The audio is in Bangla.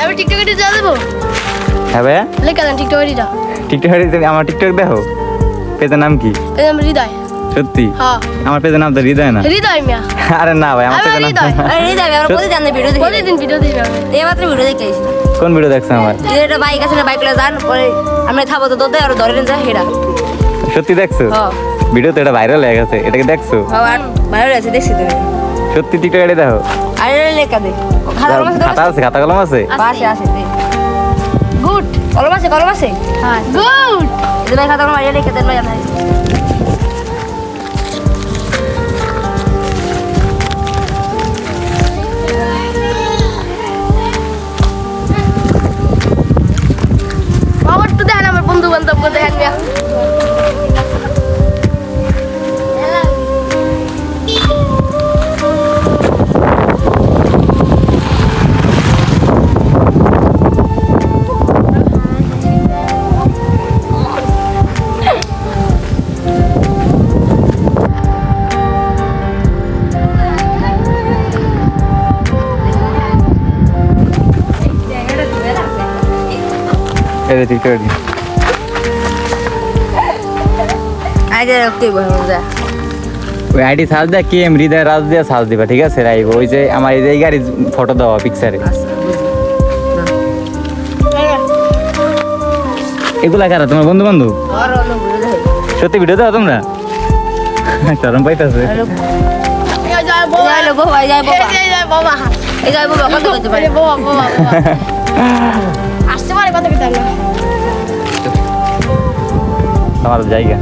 আমি টিকটকে দিতে দেবো। হ্যাঁ ভাইয়া লেখা দেন টিকটকে দিটা। টিকটকে তুমি আমার টিকটক দেখো? পেজের নাম কি? এই নাম হৃদয়। সত্যি? হ্যাঁ আমার পেজের নাম তো হৃদয় না। হৃদয় মিয়া। আরে না ভাই আমার আমার পেজের নাম হৃদয়। আরে এই দেখ আমরা প্রতিদিন ভিডিও দেখি প্রতিদিন ভিডিও দিই আমি। এইমাত্র ভিডিও দেখে আইছি কোন ভিডিও দেখছো আমার? এটা বাইক আছে না বাইক লয়ে যান পরে আমরা খাবো তো দোদে আর ধরে নিয়ে যা হেডা সত্যি দেখছো? হ্যাঁ ভিডিও তো এটা ভাইরাল হয়ে গেছে, এটাকে দেখছো? আর ভালো আছে দেখছি তুমি সত্যি টিকটকে দেখো? আরে লেখা দে খাতা আছে, খাতা কলম আছে? পাশে আছে দে গুড। কলম আছে হ্যাঁ গুড। এই ভাই খাতা কলম আইয়া লেখা দেন ভাই আমরা আমার তো দেখেন আমার বন্ধু বান্ধব করে দেখেন মিয়া। এই যে টিকটকে দি। আইডি রাখতে বই মজা ওই আইডি সার্চ দেয়া কি হৃদয় রাজ দিয়ে সার্চ দিবা, ঠিক আছে? রাইব ওই যে আমার এই যে এই গাড়ির ফটো দেওয়া পিকচারে। এগুলা কারা তোমার বন্ধু বান্ধব? আর অন্য ভিডিও দেখি সত্যি ভিডিও দাও তোমরা? শরম পাইতাছে। এই যায় বাবা। যাই লো বাবা যাই বাবা এই যায় বাবা। এই যাই বাবা কত করতে পারে এই বাবা বাবা। আসতে পারে কত কিতা না। আমার জায়গা